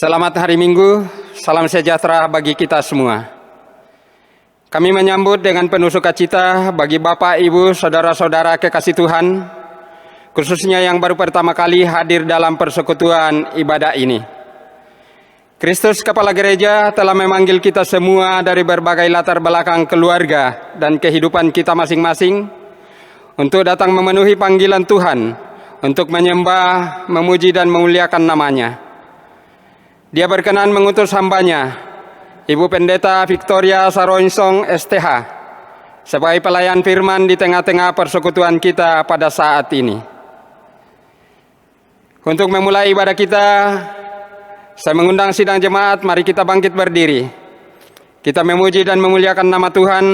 Selamat hari Minggu, salam sejahtera bagi kita semua. Kami menyambut dengan penuh sukacita bagi Bapak, Ibu, Saudara-saudara kekasih Tuhan, khususnya yang baru pertama kali hadir dalam persekutuan ibadah ini. Kristus Kepala Gereja telah memanggil kita semua dari berbagai latar belakang keluarga dan kehidupan kita masing-masing untuk datang memenuhi panggilan Tuhan untuk menyembah, memuji dan memuliakan nama-Nya. Dia berkenan mengutus hambanya, Ibu Pendeta Victoria Saroinsong STH, sebagai pelayan firman di tengah-tengah persekutuan kita pada saat ini. Untuk memulai ibadah kita, saya mengundang sidang jemaat, mari kita bangkit berdiri. Kita memuji dan memuliakan nama Tuhan.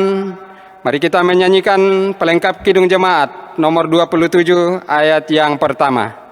Mari kita menyanyikan pelengkap Kidung Jemaat nomor 27 ayat yang pertama.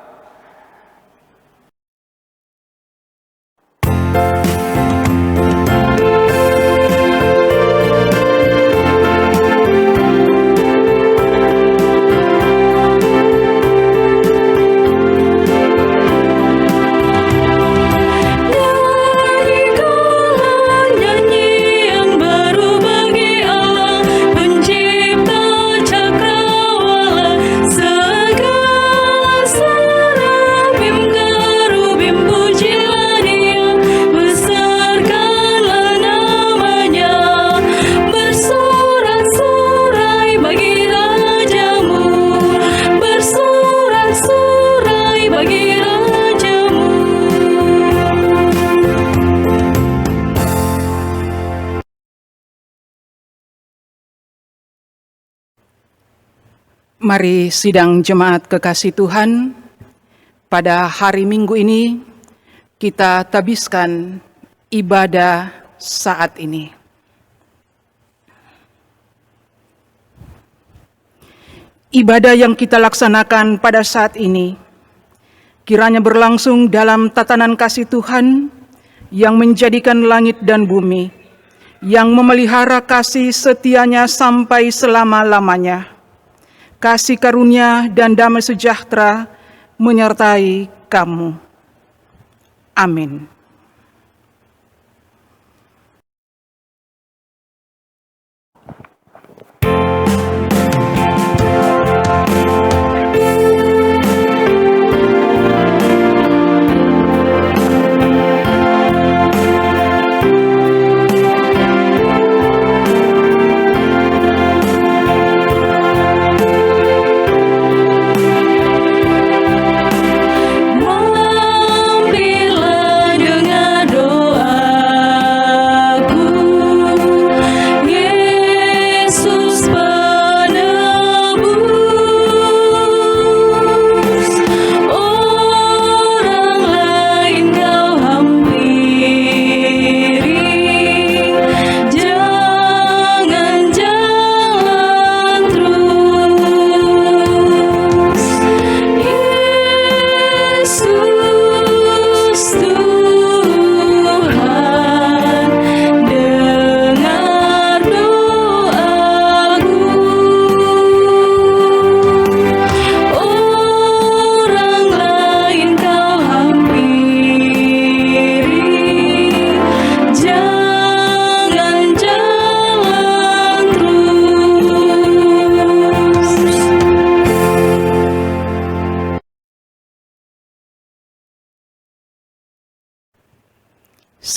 Mari sidang jemaat kekasih Tuhan, pada hari Minggu ini kita tabiskan ibadah saat ini. Ibadah yang kita laksanakan pada saat ini kiranya berlangsung dalam tatanan kasih Tuhan yang menjadikan langit dan bumi, yang memelihara kasih setianya sampai selama-lamanya. Kasih karunia dan damai sejahtera menyertai kamu. Amin.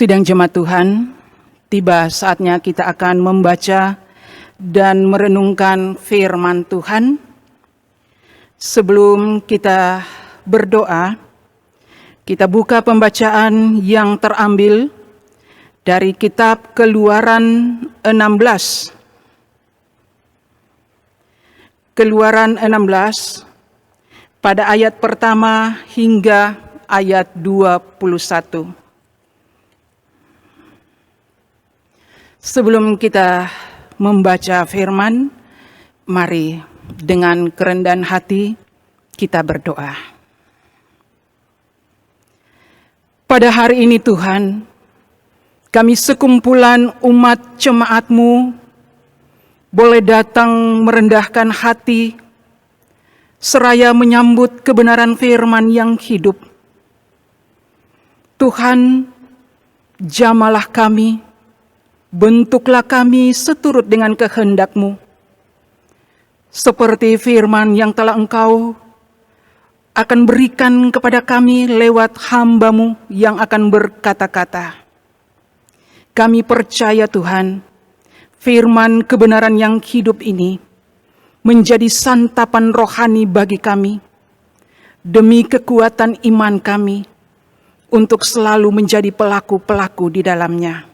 Sidang jemaat Tuhan, tiba saatnya kita akan membaca dan merenungkan firman Tuhan. Sebelum kita berdoa, kita buka pembacaan yang terambil dari kitab Keluaran 16. Keluaran 16 pada ayat pertama hingga ayat 21. Sebelum kita membaca firman, mari dengan kerendahan hati kita berdoa. Pada hari ini Tuhan, kami sekumpulan umat jemaat-Mu boleh datang merendahkan hati, seraya menyambut kebenaran firman yang hidup. Tuhan, jamalah kami, bentuklah kami seturut dengan kehendak-Mu. Seperti firman yang telah Engkau akan berikan kepada kami lewat hamba-Mu yang akan berkata-kata. Kami percaya Tuhan, firman kebenaran yang hidup ini menjadi santapan rohani bagi kami, demi kekuatan iman kami untuk selalu menjadi pelaku-pelaku di dalamnya.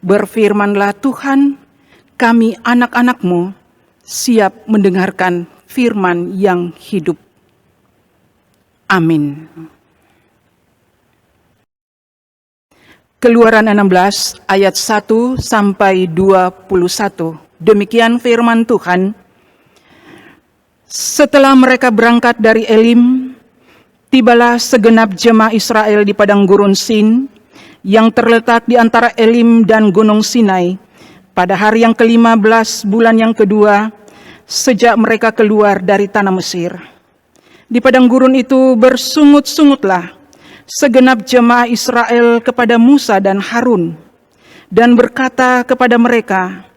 Berfirmanlah Tuhan, kami anak-anak-Mu siap mendengarkan firman yang hidup. Amin. Keluaran 16 ayat 1 sampai 21. Demikian firman Tuhan. Setelah mereka berangkat dari Elim, tibalah segenap jemaah Israel di padang gurun Sin yang terletak di antara Elim dan Gunung Sinai pada hari yang ke-15 bulan yang kedua sejak mereka keluar dari tanah Mesir. Di padang gurun itu bersungut-sungutlah segenap jemaah Israel kepada Musa dan Harun dan berkata kepada mereka,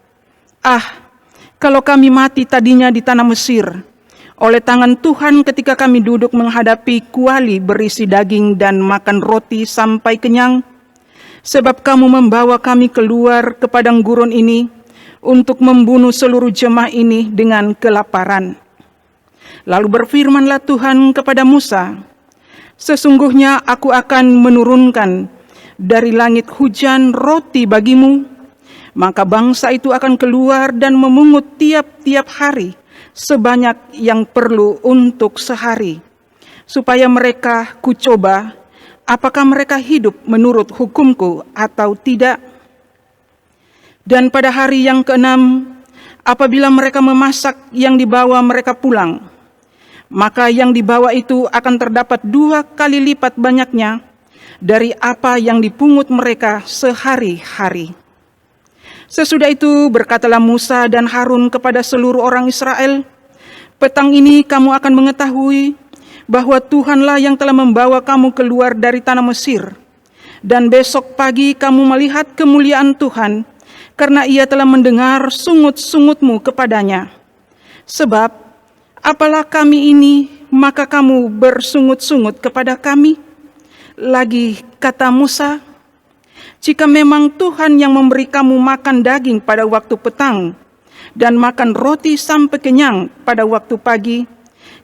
kalau kami mati tadinya di tanah Mesir oleh tangan Tuhan ketika kami duduk menghadapi kuali berisi daging dan makan roti sampai kenyang, sebab kamu membawa kami keluar ke padang gurun ini untuk membunuh seluruh jemaah ini dengan kelaparan. Lalu berfirmanlah Tuhan kepada Musa, sesungguhnya aku akan menurunkan dari langit hujan roti bagimu, maka bangsa itu akan keluar dan memungut tiap-tiap hari sebanyak yang perlu untuk sehari, supaya mereka kucoba apakah mereka hidup menurut hukumku atau tidak. Dan pada hari yang ke-6, apabila mereka memasak yang dibawa mereka pulang, maka yang dibawa itu akan terdapat 2 kali lipat banyaknya dari apa yang dipungut mereka sehari-hari. Sesudah itu berkatalah Musa dan Harun kepada seluruh orang Israel, petang ini kamu akan mengetahui bahwa Tuhanlah yang telah membawa kamu keluar dari tanah Mesir, dan besok pagi kamu melihat kemuliaan Tuhan, karena ia telah mendengar sungut-sungutmu kepadanya. Sebab apalah kami ini, maka kamu bersungut-sungut kepada kami? Lagi kata Musa, jika memang Tuhan yang memberi kamu makan daging pada waktu petang dan makan roti sampai kenyang pada waktu pagi,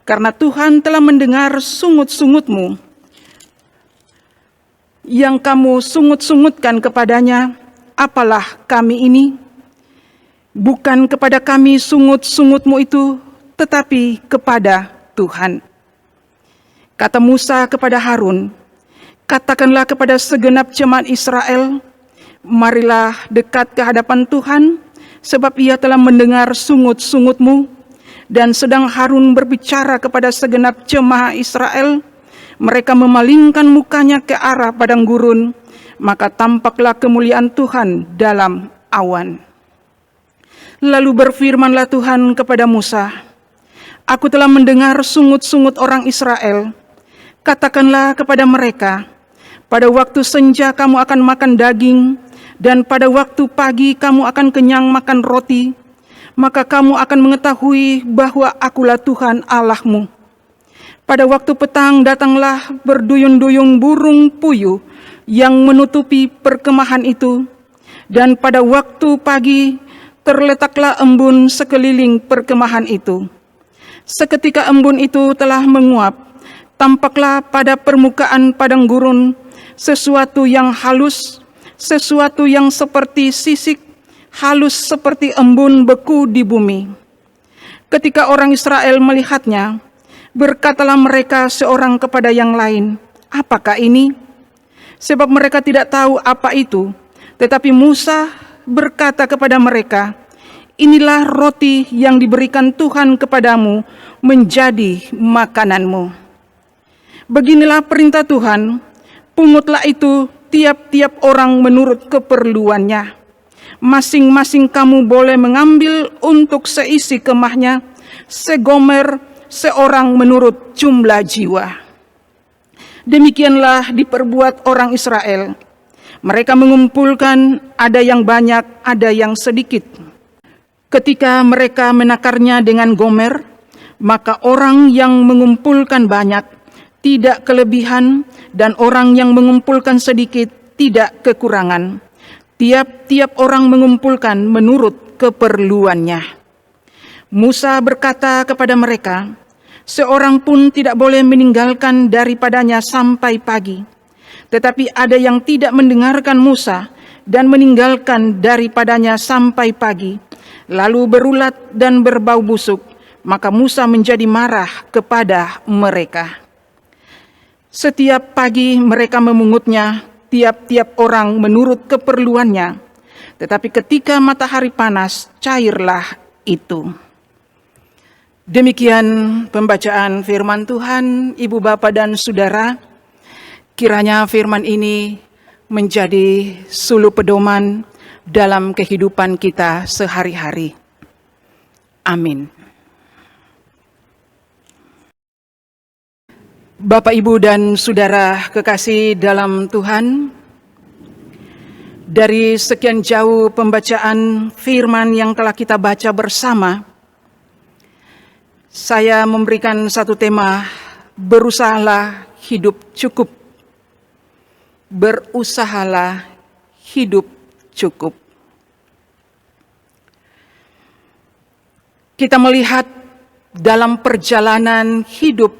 karena Tuhan telah mendengar sungut-sungutmu yang kamu sungut-sungutkan kepadanya, apalah kami ini? Bukan kepada kami sungut-sungutmu itu, tetapi kepada Tuhan. Kata Musa kepada Harun, katakanlah kepada segenap jemaat Israel, marilah dekat ke hadapan Tuhan, sebab ia telah mendengar sungut-sungutmu. Dan sedang Harun berbicara kepada segenap jemaah Israel, mereka memalingkan mukanya ke arah padang gurun, maka tampaklah kemuliaan Tuhan dalam awan. Lalu berfirmanlah Tuhan kepada Musa, aku telah mendengar sungut-sungut orang Israel. Katakanlah kepada mereka, pada waktu senja kamu akan makan daging, dan pada waktu pagi kamu akan kenyang makan roti, maka kamu akan mengetahui bahwa akulah Tuhan Allahmu. Pada waktu petang datanglah berduyun-duyun burung puyuh yang menutupi perkemahan itu, dan pada waktu pagi terletaklah embun sekeliling perkemahan itu. Seketika embun itu telah menguap, tampaklah pada permukaan padang gurun sesuatu yang halus, sesuatu yang seperti sisik, halus seperti embun beku di bumi. Ketika orang Israel melihatnya, berkatalah mereka seorang kepada yang lain, apakah ini? Sebab mereka tidak tahu apa itu. Tetapi Musa berkata kepada mereka, inilah roti yang diberikan Tuhan kepadamu menjadi makananmu. Beginilah perintah Tuhan, pungutlah itu tiap-tiap orang menurut keperluannya. Masing-masing kamu boleh mengambil untuk seisi kemahnya, segomer seorang menurut jumlah jiwa. Demikianlah diperbuat orang Israel. Mereka mengumpulkan, ada yang banyak, ada yang sedikit. Ketika mereka menakarnya dengan Gomer, maka orang yang mengumpulkan banyak tidak kelebihan, dan orang yang mengumpulkan sedikit tidak kekurangan. Tiap-tiap orang mengumpulkan menurut keperluannya. Musa berkata kepada mereka, seorang pun tidak boleh meninggalkan daripadanya sampai pagi. Tetapi ada yang tidak mendengarkan Musa dan meninggalkan daripadanya sampai pagi, lalu berulat dan berbau busuk. Maka Musa menjadi marah kepada mereka. Setiap pagi mereka memungutnya, tiap-tiap orang menurut keperluannya. Tetapi ketika matahari panas, cairlah itu. Demikian pembacaan firman Tuhan, Ibu Bapa dan Saudara. Kiranya firman ini menjadi sulu pedoman dalam kehidupan kita sehari-hari. Amin. Bapak, Ibu, dan Saudara kekasih dalam Tuhan, dari sekian jauh pembacaan firman yang telah kita baca bersama, saya memberikan satu tema, berusahalah hidup cukup. Berusahalah hidup cukup. Kita melihat dalam perjalanan hidup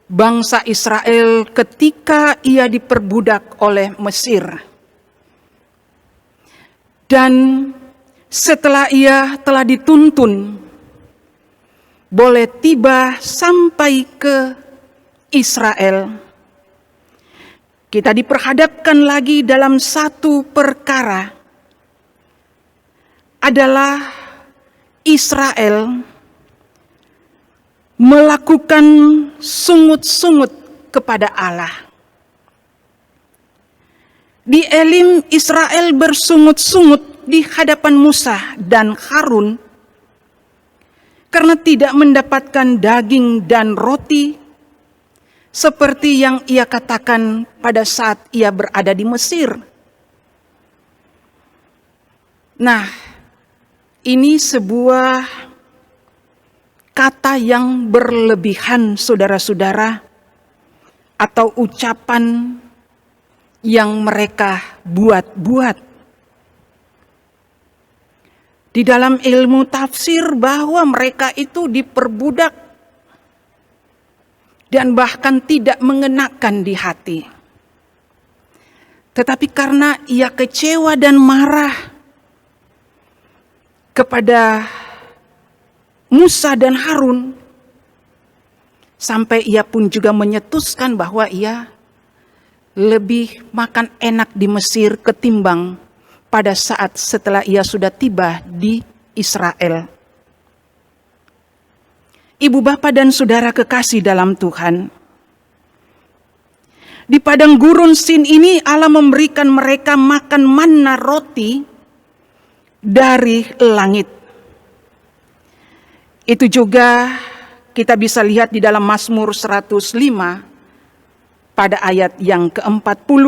bangsa Israel ketika ia diperbudak oleh Mesir. Dan setelah ia telah dituntun, boleh tiba sampai ke Israel, kita diperhadapkan lagi dalam satu perkara, adalah Israel melakukan sungut-sungut kepada Allah. Di Elim, Israel bersungut-sungut di hadapan Musa dan Harun karena tidak mendapatkan daging dan roti seperti yang ia katakan pada saat ia berada di Mesir. Nah, ini sebuah kata yang berlebihan, saudara-saudara, atau ucapan yang mereka buat-buat. Di dalam ilmu tafsir bahwa mereka itu diperbudak dan bahkan tidak mengenakan di hati. Tetapi karena ia kecewa dan marah kepada Musa dan Harun, sampai ia pun juga menyetuskan bahwa ia lebih makan enak di Mesir ketimbang pada saat setelah ia sudah tiba di Israel. Ibu, Bapa, dan Saudara kekasih dalam Tuhan, di padang gurun Sin ini Allah memberikan mereka makan manna roti dari langit. Itu juga kita bisa lihat di dalam Mazmur 105 pada ayat yang ke-40.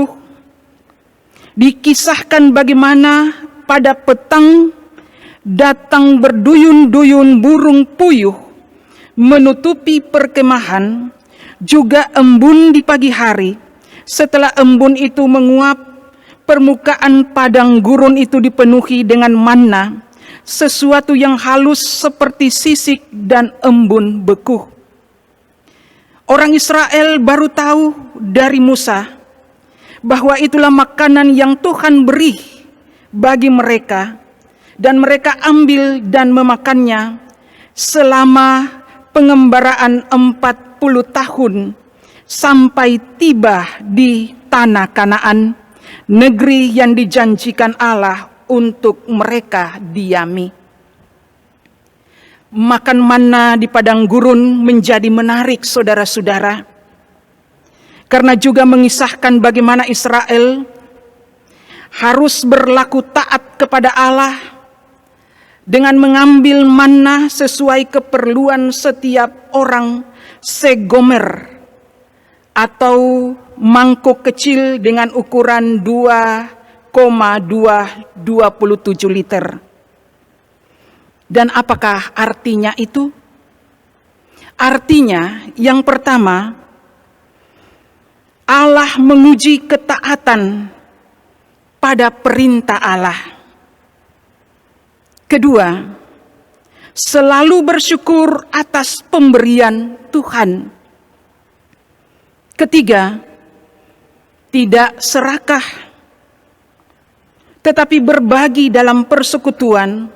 Dikisahkan bagaimana pada petang datang berduyun-duyun burung puyuh menutupi perkemahan, juga embun di pagi hari. Setelah embun itu menguap, permukaan padang gurun itu dipenuhi dengan manna, sesuatu yang halus seperti sisik dan embun beku. Orang Israel baru tahu dari Musa bahwa itulah makanan yang Tuhan beri bagi mereka, dan mereka ambil dan memakannya selama pengembaraan 40 tahun sampai tiba di tanah Kanaan, negeri yang dijanjikan Allah untuk mereka diami. Makan manna di padang gurun menjadi menarik, saudara-saudara, karena juga mengisahkan bagaimana Israel harus berlaku taat kepada Allah dengan mengambil manna sesuai keperluan setiap orang segomer atau mangkuk kecil dengan ukuran 2,227 liter. Dan apakah artinya itu? Artinya yang pertama, Allah menguji ketaatan pada perintah Allah. Kedua, selalu bersyukur atas pemberian Tuhan. Ketiga, tidak serakah, tetapi berbagi dalam persekutuan,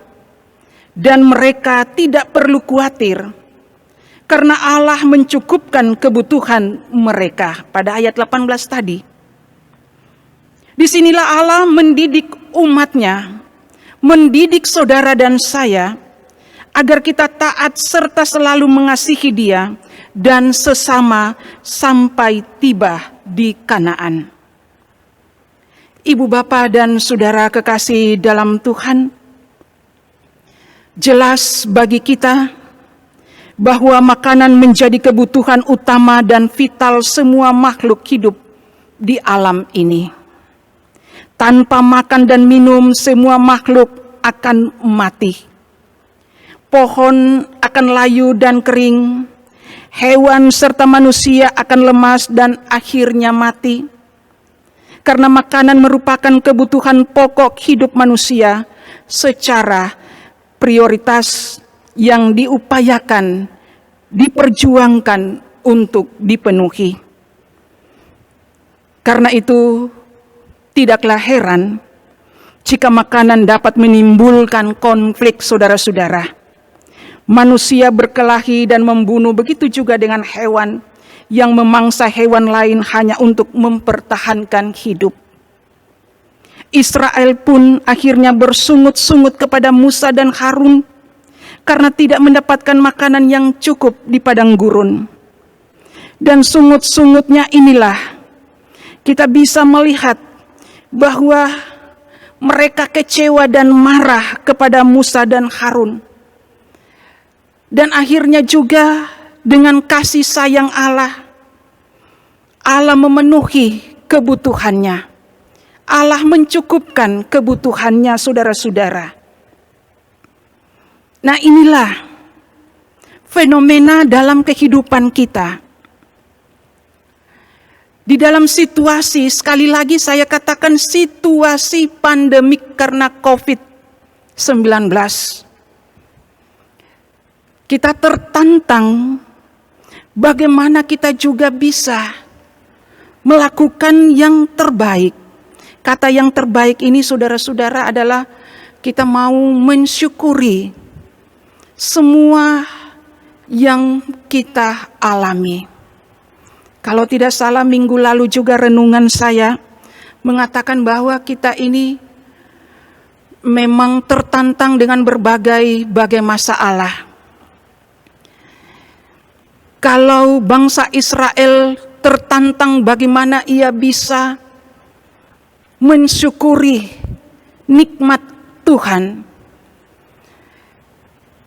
dan mereka tidak perlu khawatir, karena Allah mencukupkan kebutuhan mereka. Pada ayat 18 tadi. Disinilah Allah mendidik umatnya, mendidik saudara dan saya, agar kita taat serta selalu mengasihi Dia dan sesama sampai tiba di Kanaan. Ibu bapa dan saudara kekasih dalam Tuhan, jelas bagi kita bahwa makanan menjadi kebutuhan utama dan vital semua makhluk hidup di alam ini. Tanpa makan dan minum, semua makhluk akan mati. Pohon akan layu dan kering, hewan serta manusia akan lemas dan akhirnya mati. Karena makanan merupakan kebutuhan pokok hidup manusia secara prioritas yang diupayakan, diperjuangkan untuk dipenuhi. Karena itu, tidaklah heran jika makanan dapat menimbulkan konflik saudara-saudara. Manusia berkelahi dan membunuh, begitu juga dengan hewan yang memangsa hewan lain hanya untuk mempertahankan hidup. Israel pun akhirnya bersungut-sungut kepada Musa dan Harun karena tidak mendapatkan makanan yang cukup di padang gurun. Dan sungut-sungutnya inilah kita bisa melihat bahwa mereka kecewa dan marah kepada Musa dan Harun. Dan akhirnya juga dengan kasih sayang Allah, Allah memenuhi kebutuhannya. Allah mencukupkan kebutuhannya, saudara-saudara. Nah, inilah fenomena dalam kehidupan kita. Di dalam situasi, sekali lagi saya katakan situasi pandemik karena COVID-19. Kita tertantang bagaimana kita juga bisa melakukan yang terbaik. Kata yang terbaik ini, saudara-saudara, adalah kita mau mensyukuri semua yang kita alami. Kalau tidak salah, minggu lalu juga renungan saya mengatakan bahwa kita ini memang tertantang dengan berbagai masalah. Kalau bangsa Israel tertantang bagaimana ia bisa mensyukuri nikmat Tuhan,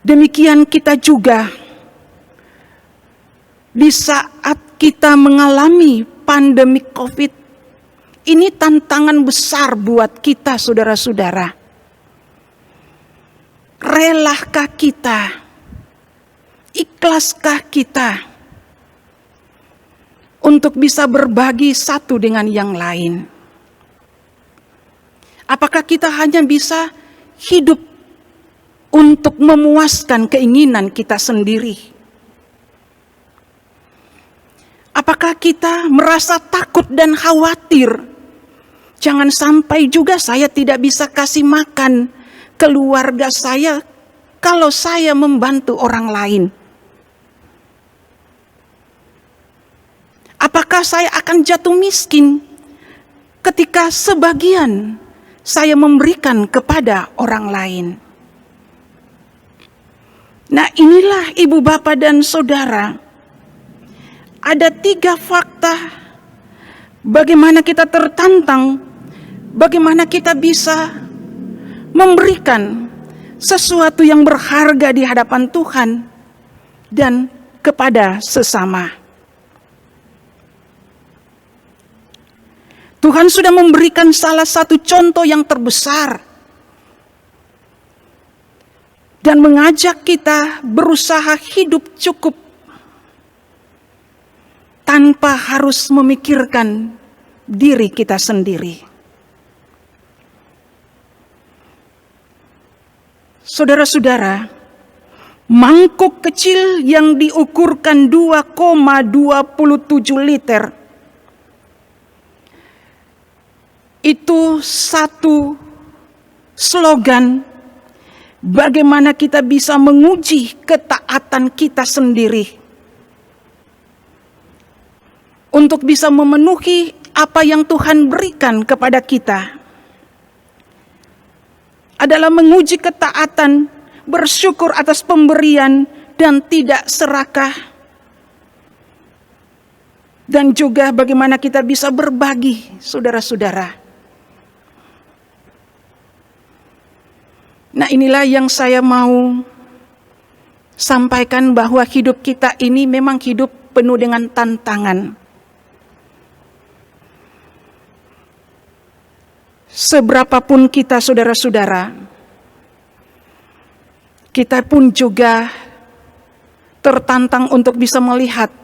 demikian kita juga di saat kita mengalami pandemi COVID, ini tantangan besar buat kita, saudara-saudara. Relakah kita? Ikhlaskah kita untuk bisa berbagi satu dengan yang lain? Apakah kita hanya bisa hidup untuk memuaskan keinginan kita sendiri? Apakah kita merasa takut dan khawatir? Jangan sampai juga saya tidak bisa kasih makan keluarga saya kalau saya membantu orang lain. Apakah saya akan jatuh miskin ketika sebagian saya memberikan kepada orang lain? Nah, inilah ibu bapak dan saudara, ada 3 fakta bagaimana kita tertantang, bagaimana kita bisa memberikan sesuatu yang berharga di hadapan Tuhan dan kepada sesama. Tuhan sudah memberikan salah satu contoh yang terbesar dan mengajak kita berusaha hidup cukup tanpa harus memikirkan diri kita sendiri. Saudara-saudara, mangkuk kecil yang diukurkan 2,27 liter itu satu slogan bagaimana kita bisa menguji ketaatan kita sendiri untuk bisa memenuhi apa yang Tuhan berikan kepada kita. Adalah menguji ketaatan, bersyukur atas pemberian dan tidak serakah. Dan juga bagaimana kita bisa berbagi, saudara-saudara. Nah, inilah yang saya mau sampaikan, bahwa hidup kita ini memang hidup penuh dengan tantangan. Seberapapun kita, saudara-saudara, kita pun juga tertantang untuk bisa melihat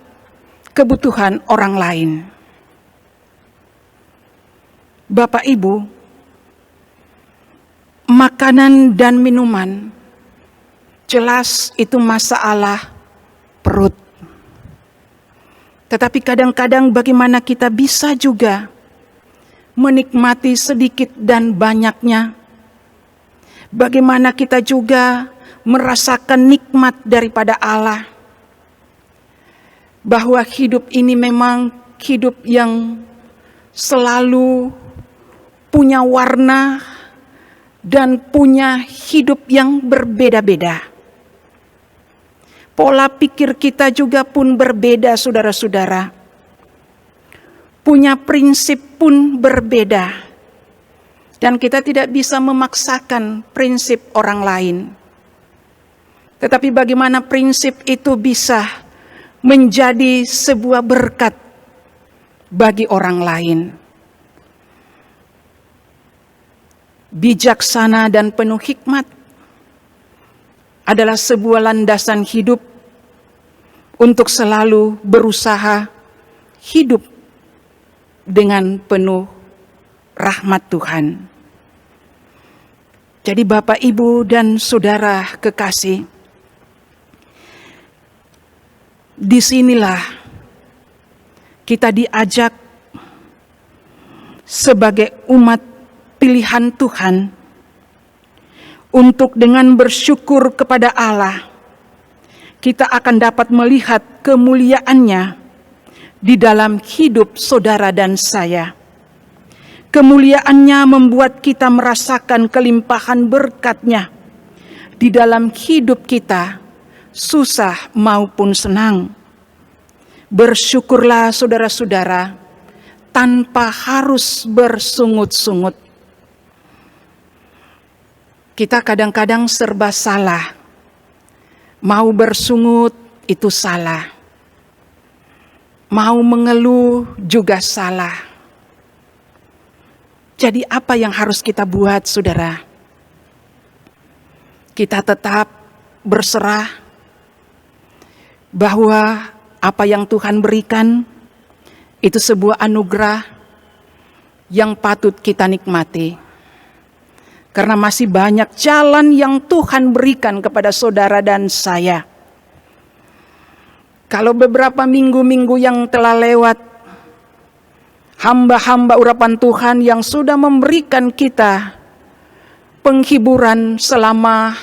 kebutuhan orang lain. Bapak Ibu, makanan dan minuman jelas itu masalah perut. Tetapi kadang-kadang bagaimana kita bisa juga menikmati sedikit dan banyaknya. Bagaimana kita juga merasakan nikmat daripada Allah. Bahwa hidup ini memang hidup yang selalu punya warna dan punya hidup yang berbeda-beda. Pola pikir kita juga pun berbeda, saudara-saudara. Punya prinsip pun berbeda. Dan kita tidak bisa memaksakan prinsip orang lain. Tetapi bagaimana prinsip itu bisa menjadi sebuah berkat bagi orang lain. Bijaksana dan penuh hikmat adalah sebuah landasan hidup untuk selalu berusaha hidup dengan penuh rahmat Tuhan. Jadi Bapak, Ibu, dan Saudara kekasih, disinilah kita diajak sebagai umat pilihan Tuhan untuk dengan bersyukur kepada Allah, kita akan dapat melihat kemuliaan-Nya di dalam hidup saudara dan saya. Kemuliaan-Nya membuat kita merasakan kelimpahan berkat-Nya di dalam hidup kita, susah maupun senang. Bersyukurlah saudara-saudara, tanpa harus bersungut-sungut. Kita kadang-kadang serba salah. Mau bersungut itu salah. Mau mengeluh juga salah. Jadi apa yang harus kita buat, saudara? Kita tetap berserah bahwa apa yang Tuhan berikan itu sebuah anugerah yang patut kita nikmati. Karena masih banyak jalan yang Tuhan berikan kepada saudara dan saya. Kalau beberapa minggu-minggu yang telah lewat, hamba-hamba urapan Tuhan yang sudah memberikan kita penghiburan selama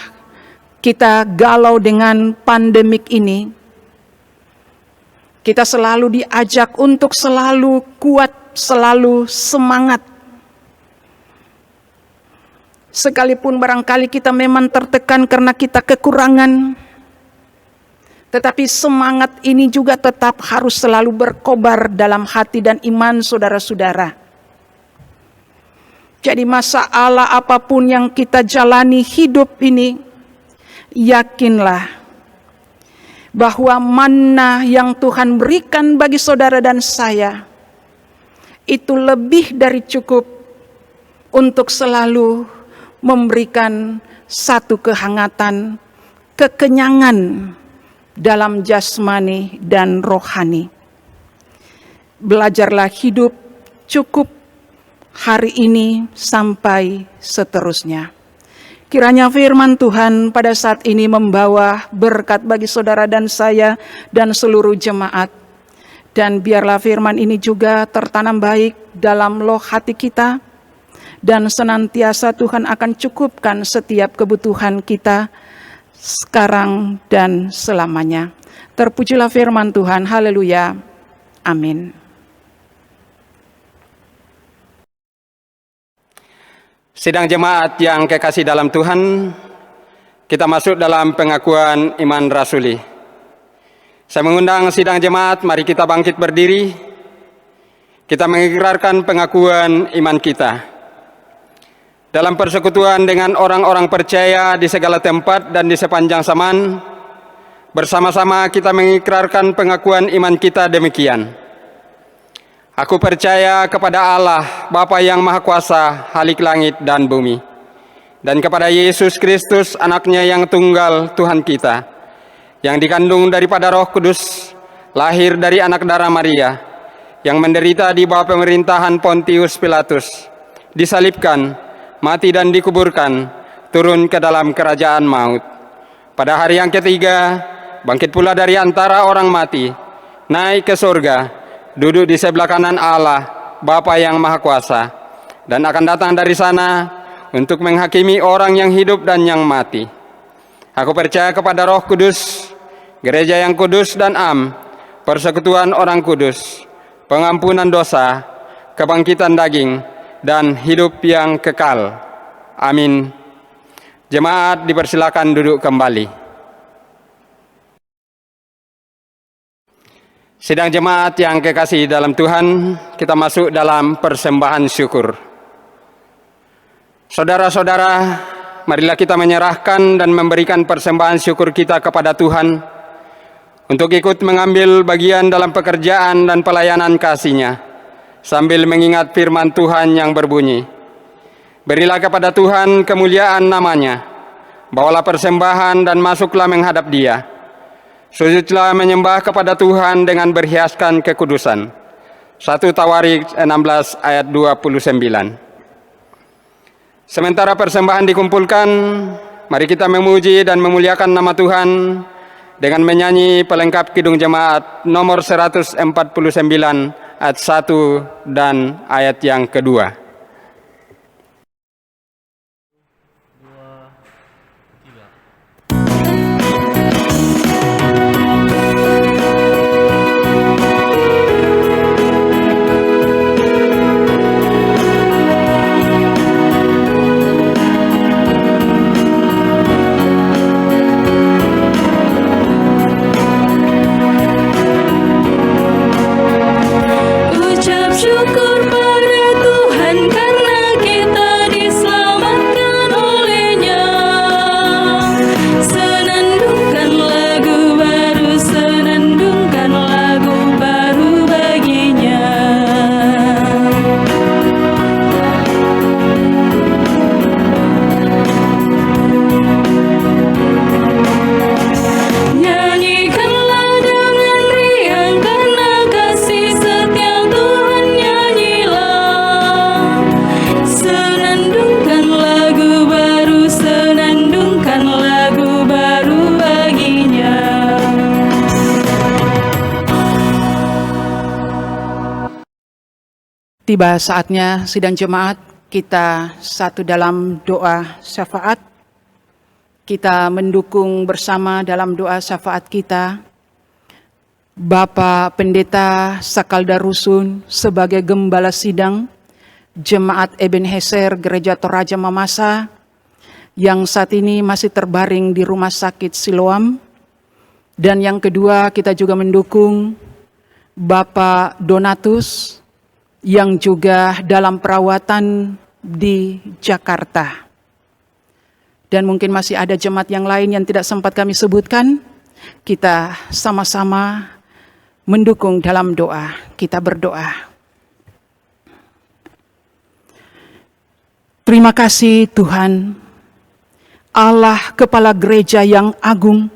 kita galau dengan pandemik ini, kita selalu diajak untuk selalu kuat, selalu semangat. Sekalipun barangkali kita memang tertekan karena kita kekurangan, tetapi semangat ini juga tetap harus selalu berkobar dalam hati dan iman saudara-saudara. Jadi masalah apapun yang kita jalani hidup ini, yakinlah bahwa manna yang Tuhan berikan bagi saudara dan saya, itu lebih dari cukup untuk selalu memberikan satu kehangatan, kekenyangan dalam jasmani dan rohani. Belajarlah hidup cukup hari ini sampai seterusnya. Kiranya firman Tuhan pada saat ini membawa berkat bagi saudara dan saya dan seluruh jemaat. Dan biarlah firman ini juga tertanam baik dalam loh hati kita, dan senantiasa Tuhan akan cukupkan setiap kebutuhan kita sekarang dan selamanya. Terpujilah firman Tuhan, haleluya, amin. Sidang jemaat yang kekasih dalam Tuhan, kita masuk dalam pengakuan iman rasuli. Saya mengundang sidang jemaat, mari kita bangkit berdiri. Kita mengikrarkan pengakuan iman kita. Dalam persekutuan dengan orang-orang percaya di segala tempat dan di sepanjang zaman, bersama-sama kita mengikrarkan pengakuan iman kita demikian. Aku percaya kepada Allah, Bapa yang Maha Kuasa, Halik langit dan bumi, dan kepada Yesus Kristus, anaknya yang tunggal, Tuhan kita, yang dikandung daripada Roh Kudus, lahir dari anak darah Maria, yang menderita di bawah pemerintahan Pontius Pilatus, disalibkan, mati dan dikuburkan, turun ke dalam kerajaan maut. Pada hari yang ketiga, bangkit pula dari antara orang mati, naik ke surga, duduk di sebelah kanan Allah, Bapa yang Maha Kuasa, dan akan datang dari sana untuk menghakimi orang yang hidup dan yang mati. Aku percaya kepada Roh Kudus, gereja yang kudus dan am, persekutuan orang kudus, pengampunan dosa, kebangkitan daging, dan hidup yang kekal. Amin. Jemaat dipersilakan duduk kembali. Sidang jemaat yang kekasih dalam Tuhan, kita masuk dalam persembahan syukur. Saudara-saudara, marilah kita menyerahkan dan memberikan persembahan syukur kita kepada Tuhan untuk ikut mengambil bagian dalam pekerjaan dan pelayanan kasih-Nya, sambil mengingat firman Tuhan yang berbunyi, berilah kepada Tuhan kemuliaan namanya, bawalah persembahan dan masuklah menghadap Dia. Sujudlah menyembah kepada Tuhan dengan berhiaskan kekudusan. 1 Tawarik 16 ayat 29. Sementara persembahan dikumpulkan, mari kita memuji dan memuliakan nama Tuhan dengan menyanyi pelengkap Kidung Jemaat nomor 149 ayat 1 dan ayat yang kedua. Tiba saatnya sidang jemaat kita satu dalam doa syafaat. Kita mendukung bersama dalam doa syafaat kita Bapak Pendeta Sakalda Rusun sebagai Gembala Sidang Jemaat Ebenezer Gereja Toraja Mamasa yang saat ini masih terbaring di Rumah Sakit Siloam. Dan yang kedua, kita juga mendukung Bapak Donatus yang juga dalam perawatan di Jakarta. Dan mungkin masih ada jemaat yang lain yang tidak sempat kami sebutkan. Kita sama-sama mendukung dalam doa. Kita berdoa. Terima kasih Tuhan, Allah Kepala Gereja yang agung.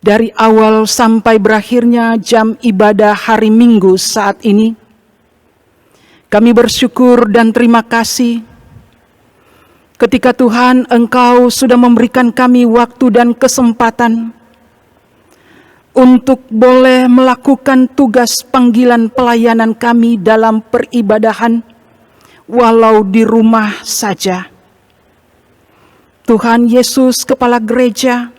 Dari awal sampai berakhirnya jam ibadah hari Minggu saat ini, kami bersyukur dan terima kasih ketika Tuhan Engkau sudah memberikan kami waktu dan kesempatan untuk boleh melakukan tugas panggilan pelayanan kami dalam peribadahan, walau di rumah saja. Tuhan Yesus Kepala Gereja,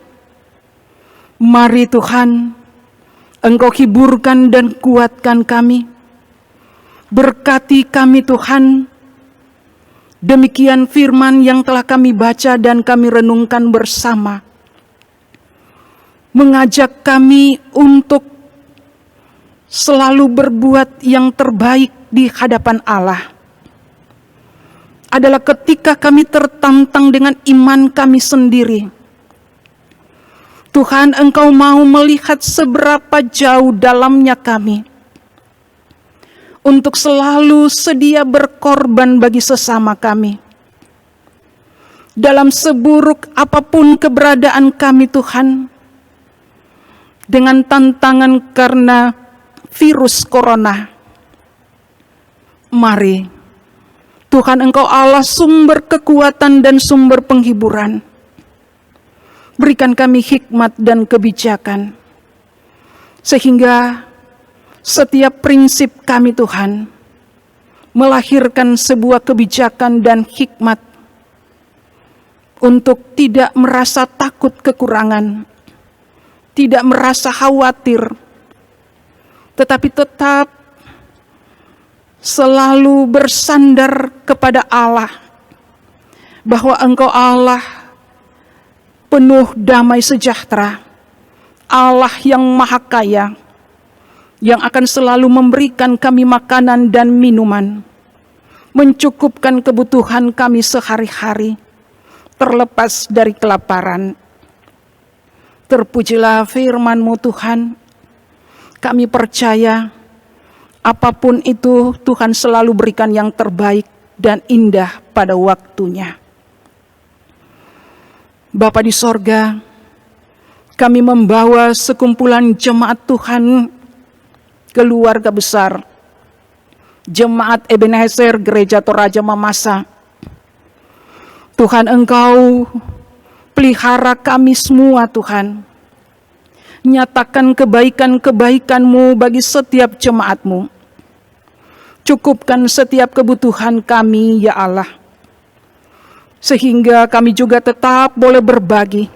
mari Tuhan, Engkau hiburkan dan kuatkan kami. Berkati kami Tuhan. Demikian firman yang telah kami baca dan kami renungkan bersama. Mengajak kami untuk selalu berbuat yang terbaik di hadapan Allah. Adalah ketika kami tertantang dengan iman kami sendiri. Tuhan, Engkau mau melihat seberapa jauh dalamnya kami untuk selalu sedia berkorban bagi sesama kami. Dalam seburuk apapun keberadaan kami Tuhan, dengan tantangan karena virus corona, mari Tuhan, Engkau Allah sumber kekuatan dan sumber penghiburan. Berikan kami hikmat dan kebijakan, sehingga setiap prinsip kami Tuhan melahirkan sebuah kebijakan dan hikmat untuk tidak merasa takut kekurangan, tidak merasa khawatir, tetapi tetap selalu bersandar kepada Allah, bahwa Engkau Allah penuh damai sejahtera, Allah yang maha kaya, yang akan selalu memberikan kami makanan dan minuman, mencukupkan kebutuhan kami sehari-hari, terlepas dari kelaparan. Terpujilah firman-Mu Tuhan, kami percaya apapun itu Tuhan selalu berikan yang terbaik dan indah pada waktunya. Bapa di sorga, kami membawa sekumpulan jemaat Tuhan, keluarga besar, Jemaat Ebenezer Gereja Toraja Mamasa. Tuhan, Engkau pelihara kami semua Tuhan. Nyatakan kebaikan-kebaikan-Mu bagi setiap jemaat-Mu. Cukupkan setiap kebutuhan kami ya Allah, sehingga kami juga tetap boleh berbagi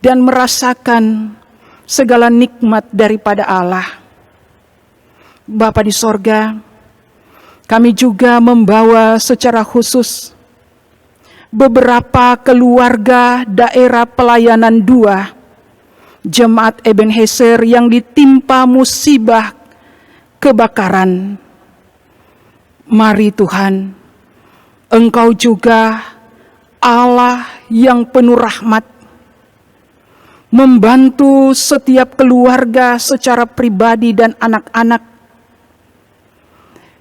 dan merasakan segala nikmat daripada Allah. Bapa di sorga, kami juga membawa secara khusus beberapa keluarga daerah pelayanan 2 Jemaat Ebenezer yang ditimpa musibah kebakaran. Mari Tuhan, Engkau juga Allah yang penuh rahmat, membantu setiap keluarga secara pribadi dan anak-anak.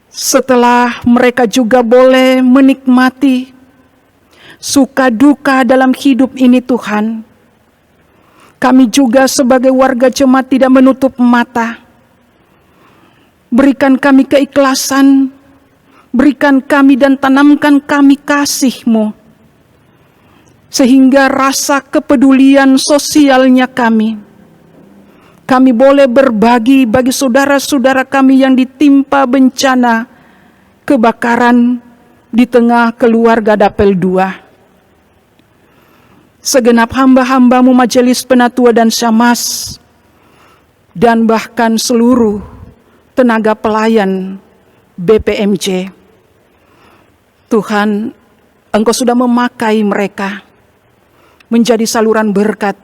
Setelah mereka juga boleh menikmati suka duka dalam hidup ini Tuhan, kami juga sebagai warga jemaat tidak menutup mata. Berikan kami keikhlasan, berikan kami dan tanamkan kami kasih-Mu, sehingga rasa kepedulian sosialnya kami boleh berbagi bagi saudara-saudara kami yang ditimpa bencana kebakaran di tengah keluarga Dapel 2. Segenap hamba-hamba-Mu Majelis Penatua dan Syamas, dan bahkan seluruh tenaga pelayan BPMJ. Tuhan, Engkau sudah memakai mereka menjadi saluran berkat,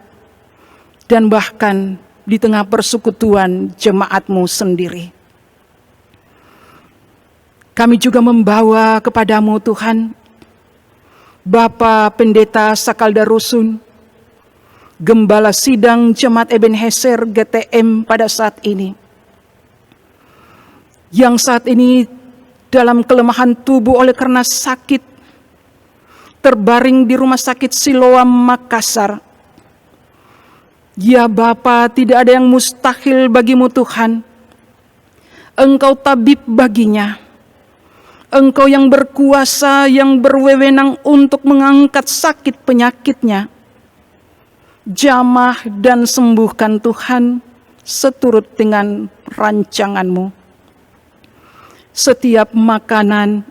dan bahkan di tengah persekutuan jemaat-Mu sendiri. Kami juga membawa kepada-Mu Tuhan, Bapak Pendeta Sakalda Rusun, Gembala Sidang Jemaat Ebenezer GTM pada saat ini, yang saat ini dalam kelemahan tubuh oleh karena sakit, terbaring di rumah sakit Siloam Makassar. Ya Bapa, tidak ada yang mustahil bagimu Tuhan. Engkau tabib baginya. Engkau yang berkuasa, yang berwewenang untuk mengangkat sakit penyakitnya. Jamah dan sembuhkan Tuhan seturut dengan rancangan-Mu. Setiap makanan,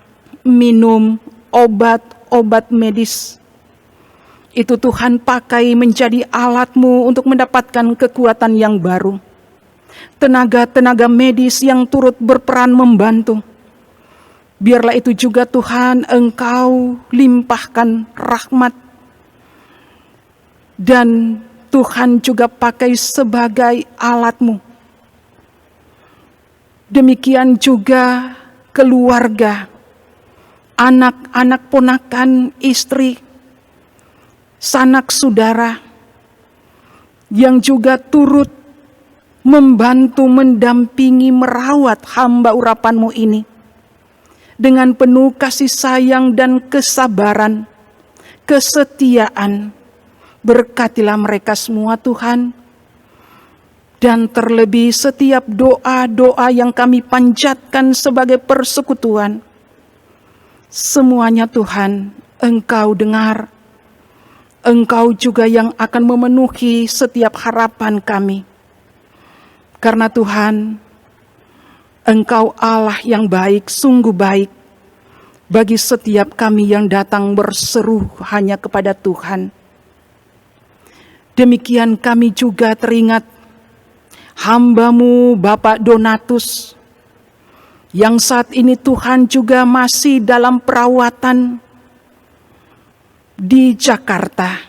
minum, obat medis, itu Tuhan pakai menjadi alat-Mu untuk mendapatkan kekuatan yang baru. Tenaga-tenaga medis yang turut berperan membantu. Biarlah itu juga Tuhan Engkau limpahkan rahmat. Dan Tuhan juga pakai sebagai alat-Mu. Demikian juga keluarga, anak-anak ponakan, istri, sanak saudara yang juga turut membantu, mendampingi, merawat hamba urapan-Mu ini dengan penuh kasih sayang dan kesabaran, kesetiaan. Berkatilah mereka semua Tuhan, dan terlebih setiap doa-doa yang kami panjatkan sebagai persekutuan, semuanya Tuhan Engkau dengar. Engkau juga yang akan memenuhi setiap harapan kami. Karena Tuhan, Engkau Allah yang baik, sungguh baik bagi setiap kami yang datang berseru hanya kepada Tuhan. Demikian kami juga teringat hamba-Mu Bapak Donatus, yang saat ini Tuhan juga masih dalam perawatan di Jakarta.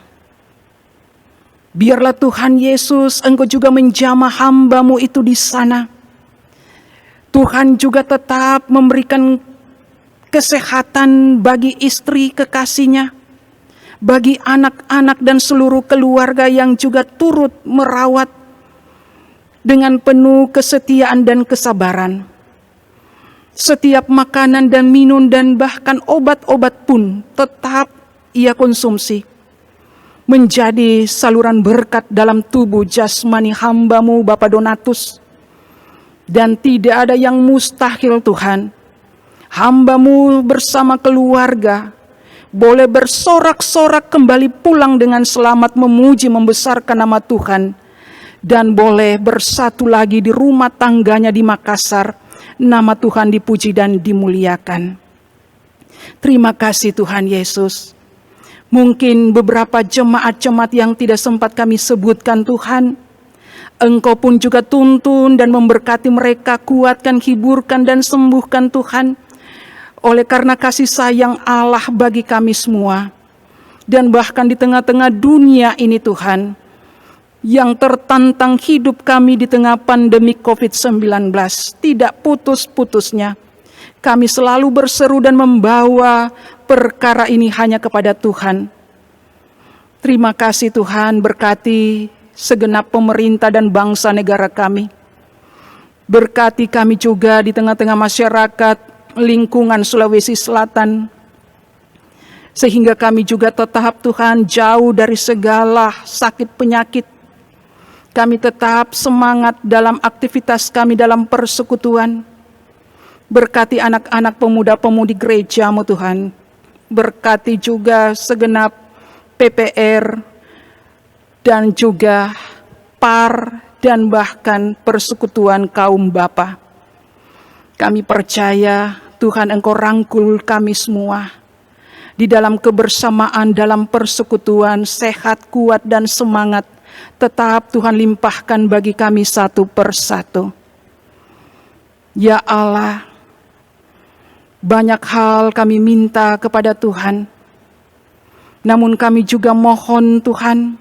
Biarlah Tuhan Yesus, Engkau juga menjamah hamba-Mu itu di sana. Tuhan juga tetap memberikan kesehatan bagi istri kekasihnya, bagi anak-anak dan seluruh keluarga yang juga turut merawat dengan penuh kesetiaan dan kesabaran. Setiap makanan dan minum dan bahkan obat-obat pun tetap ia konsumsi, menjadi saluran berkat dalam tubuh jasmani hamba-Mu Bapak Donatus. Dan tidak ada yang mustahil Tuhan. Hamba-Mu bersama keluarga boleh bersorak-sorak kembali pulang dengan selamat, memuji membesarkan nama Tuhan, dan boleh bersatu lagi di rumah tangganya di Makassar. Nama Tuhan dipuji dan dimuliakan. Terima kasih Tuhan Yesus. Mungkin beberapa jemaat-jemaat yang tidak sempat kami sebutkan Tuhan, Engkau pun juga tuntun dan memberkati mereka, kuatkan, hiburkan dan sembuhkan Tuhan, oleh karena kasih sayang Allah bagi kami semua. Dan bahkan di tengah-tengah dunia ini Tuhan, yang tertantang hidup kami di tengah pandemi COVID-19, tidak putus-putusnya kami selalu berseru dan membawa perkara ini hanya kepada Tuhan. Terima kasih Tuhan, berkati segenap pemerintah dan bangsa negara kami. Berkati kami juga di tengah-tengah masyarakat lingkungan Sulawesi Selatan, sehingga kami juga tetap Tuhan jauh dari segala sakit penyakit. Kami tetap semangat dalam aktivitas kami dalam persekutuan. Berkati anak-anak pemuda-pemudi gereja-Mu Tuhan. Berkati juga segenap PPR dan juga PAR dan bahkan persekutuan kaum bapa. Kami percaya Tuhan Engkau rangkul kami semua di dalam kebersamaan, dalam persekutuan, sehat, kuat dan semangat. Tetap Tuhan limpahkan bagi kami satu persatu. Ya Allah, banyak hal kami minta kepada Tuhan. Namun kami juga mohon Tuhan,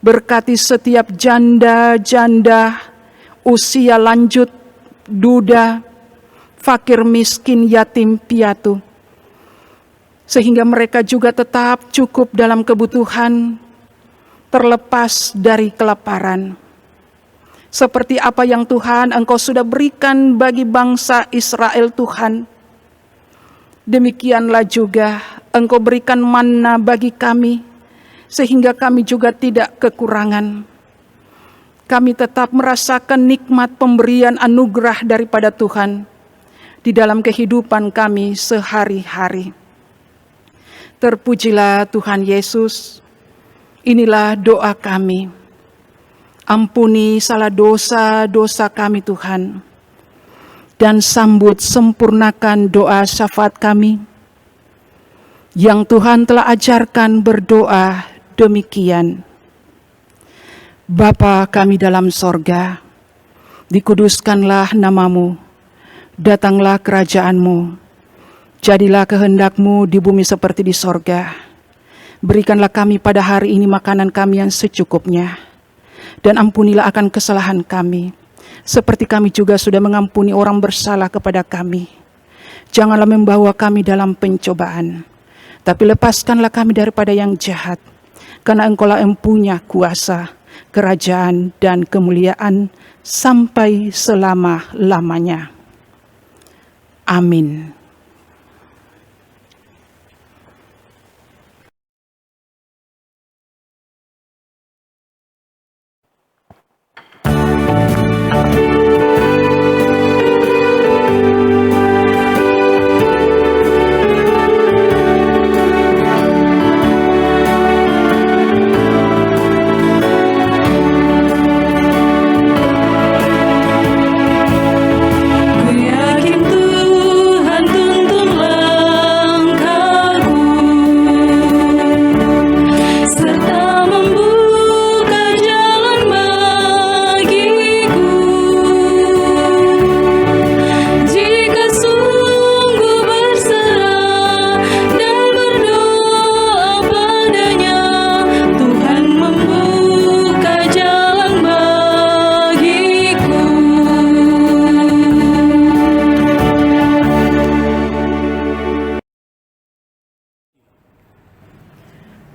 berkati setiap janda-janda, usia lanjut, duda, fakir miskin, yatim piatu. Sehingga mereka juga tetap cukup dalam kebutuhan, terlepas dari kelaparan. Seperti apa yang Tuhan Engkau sudah berikan bagi bangsa Israel Tuhan. Demikianlah juga Engkau berikan manna bagi kami, sehingga kami juga tidak kekurangan. Kami tetap merasakan nikmat pemberian anugerah daripada Tuhan di dalam kehidupan kami sehari-hari. Terpujilah Tuhan Yesus. Inilah doa kami. Ampuni salah dosa-dosa kami Tuhan, dan sambut sempurnakan doa syafaat kami yang Tuhan telah ajarkan berdoa demikian. Bapa kami dalam sorga, dikuduskanlah namamu, datanglah kerajaanmu, jadilah kehendak-Mu di bumi seperti di sorga. Berikanlah kami pada hari ini makanan kami yang secukupnya, dan ampunilah akan kesalahan kami, seperti kami juga sudah mengampuni orang bersalah kepada kami. Janganlah membawa kami dalam pencobaan, tapi lepaskanlah kami daripada yang jahat, karena Engkau-lah yang punya kuasa, kerajaan, dan kemuliaan sampai selama-lamanya. Amin.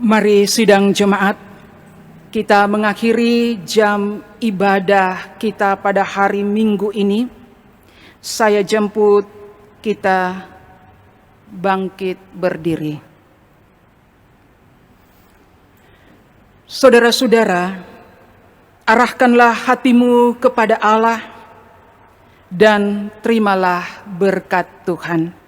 Mari sidang jemaat, kita mengakhiri jam ibadah kita pada hari Minggu ini. Saya jemput kita bangkit berdiri. Saudara-saudara, arahkanlah hatimu kepada Allah dan terimalah berkat Tuhan.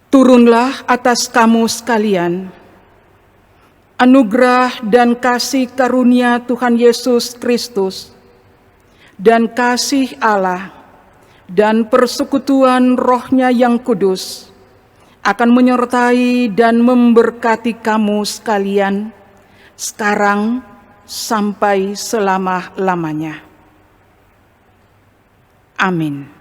Turunlah atas kamu sekalian anugerah dan kasih karunia Tuhan Yesus Kristus, dan kasih Allah dan persekutuan Roh-Nya yang kudus akan menyertai dan memberkati kamu sekalian sekarang sampai selama-lamanya. Amin.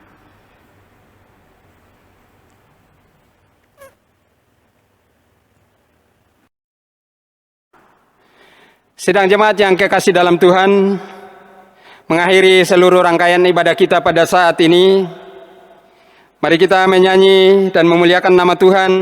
Sidang jemaat yang kekasih dalam Tuhan, mengakhiri seluruh rangkaian ibadah kita pada saat ini, mari kita menyanyi dan memuliakan nama Tuhan